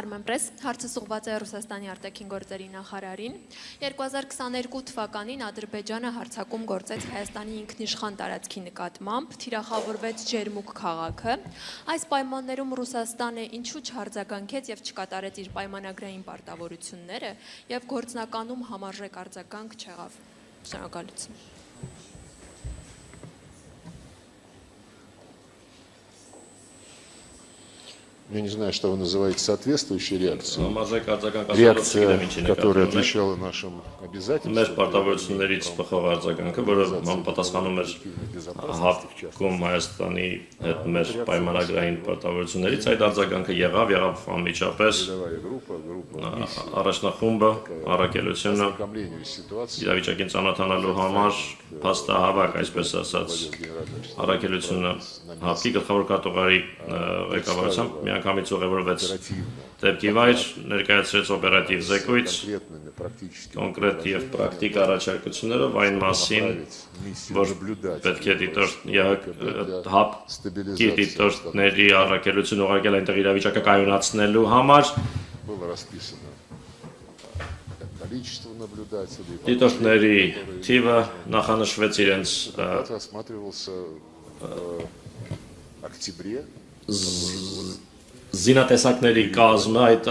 Armenpress հարցը ուղղված է Ռուսաստանի արտաքին գործերի նախարարին 2022 թվականին Ադրբեջանը հարձակում գործեց Հայաստանի ինքնիշխան տարածքի նկատմամբ, թիրախավորվեց Ջերմուկ քաղաքը։ Այս պայմաններում Ռուսաստանը ինչու չարձագանքեց եւ չկատարեց իր պայմանագրային պարտավորությունները եւ գործնականում համարժեք արձագանք չեղավ։ Շնորհակալություն։ Я не знаю, что вы называете соответствующей реакцией. Реакция, которая отвечала нашим обязательствам. Մեր պարտավորություններից բխող արձագանքը, որը համապատասխանում էր հապկում Հայաստանի հետ մեր պայմանագրային պարտավորություններից, այդ արձագանքը եղավ անմիջապես առաջնախումբը, առաքելությունը իրավիճակին ծանոթանալու համար փաստահավաք, այսպես ասած, առաքելությունը հապկի գլխավոր քարտուղարի ղեկավարությամբ միանգամից ուղևորվեց դեպքի վայր, ներկայացրեց օպերատիվ զեկույց, կոնկրետ եւ պրակտիկ առաջարկություններով այն մասին, որ պետք է հապկի դիտորդների առաքելություն ուղարկել այնտեղ իրավիճակը կայունացնելու համար, դիտորդների թիվը նախանշվեց իրենց զինատեսակների կազմը, այդ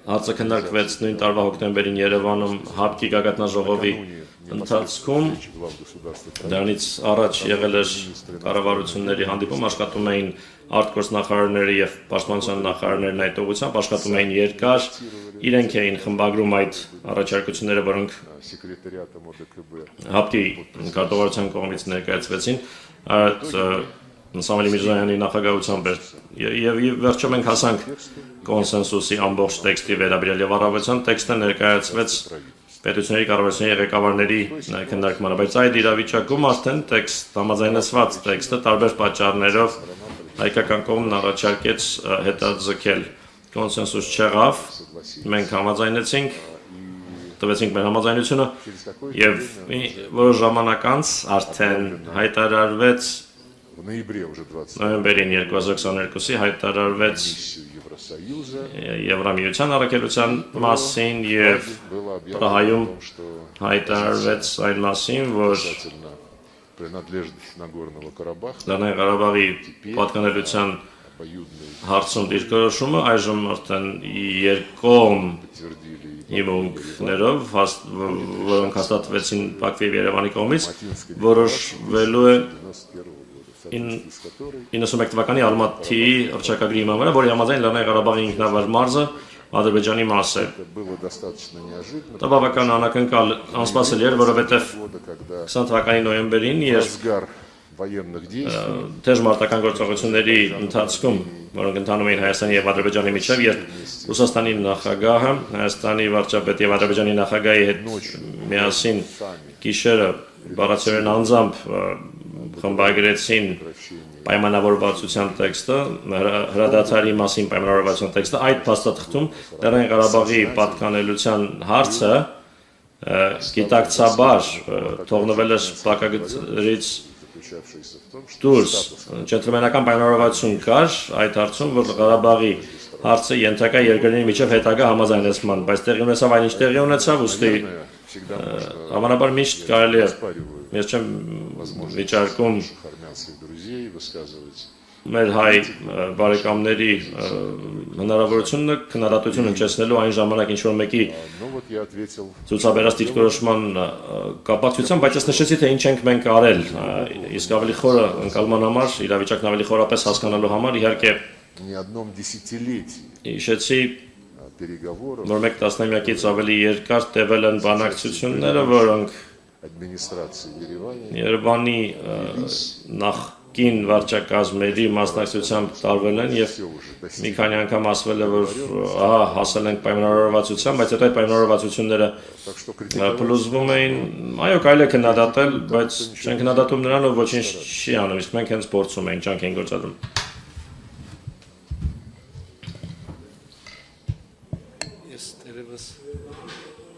հարցը քննարկվեց նույն տարվա հոկտեմբերին Երևանում հապկի գագաթնաժողովի ընթացքում, դրանից առաջ եղել էր կառավարությունների հանդիպում, աշխատում էին արտգործնախարարները եւ պաշտպանության նախարարներն այդ ուղղությամբ, աշխատում էին երկար, իրենք էին խմբագրում այդ առաջարկությունները, որոնք հապկի կառավարության կողմից ներկայացվեցին, Սամվել Միրզոյանի նախագահությամբ էր եւ վերջում մենք հասանք կոնսենսուսի ամբողջ տեքստի վերաբերյալ եւ առավոտյան տեքստը ներկայացվեց պետությունների կառավարությունների ղեկավարների քննարկմանը, բայց այդ իրավիճակում արդեն տեքստ համաձայնեցված տեքստը տարբեր պատճառներով հայկական կողմն առաջարկեց հետաձգել, կոնսենսուս չեղավ, մենք համաձայնեցինք, տվեցինք մեր համաձայնությունը եւ որոշ ժամանակ անց արդեն հայտարարվեց նոյեմբերին 2022-ի հայտարարվեց Եվրամիության առաքելության մասին եւ Պրահայում հայտարարվեց այն մասին, որ Լեռնային Ղարաբաղի պատկանելիության հարցում դիրքորոշումը այժմ արդեն երկկողմ հիմունքներով, որոնք հաստատվեցին Բաքվի եւ Երևանի կողմից, որոշվելու է 91 թվականի Ալմատիի հռչակագրի հիման վրա, որի համաձայն Լեռնային Ղարաբաղի ինքնավար մարզը Ադրբեջանի մաս է։ Դա բավական անակնկալ անսպասելի էր, որովհետև 20 թվականի նոյեմբերին թեժ մարտական գործողությունների ընթացքում, որոնք ընթանում էին Հայաստանի եւ Ադրբեջանի միջև, երբ Ռուսաստանի նախագահը Հայաստանի վարչապետ եւ Ադրբեջանի նախագահի հետ միասին գիշերը բառացիորեն անձամբ խմբագրեցին պայմանավորվածության տեքստը, հրադադարի մասին պայմանավորվածության տեքստը, այդ փաստաթղթում Լեռնային Ղարաբաղի պատկանելության հարցը գիտակցաբար թողնվել էր փակագծից դուրս, ջենտլմենական պայմանավորվածություն կար այդ հարցում, որ Ղարաբաղի հարցը ենթակա երկրների միջև հետագա համաձայնեցման, բայց տեղի ունեցավ այնինչ տեղի ունեցավ, ուստի Հավանաբար միշտ կարելի է, ես չեմ վիճարկում մեր հայ բարեկամների հնարավորությունը քննադատություն հնչեցնելու այն ժամանակ ինչ-որ մեկի ցուցաբերած դիրքորոշման կապակցությամբ, բայց ես նշեցի, թե ինչ ենք մենք արել, իսկ ավելի խորը ընկալման համար, իրավիճակն ավելի խորապես հասկանալու համար, իհարկե հիշեցի, որ մեկ տասնամյակից ավելի երկար տևել են բանակցությունները, որոնք Երևանի նախկին վարչակազմերի մասնակցությամբ տարվել են եւ մի քանի անգամ ասվել է, որ հասել ենք պայմանավորվածության, բայց այդ պայմանավորվածությունները փլուզվում էին, այո, կարելի է քննադատել, բայց չեն քննադատում նրան, ով ոչինչ չի անում, իսկ մենք հենց փորձում ենք, ջանք ենք գործադրում։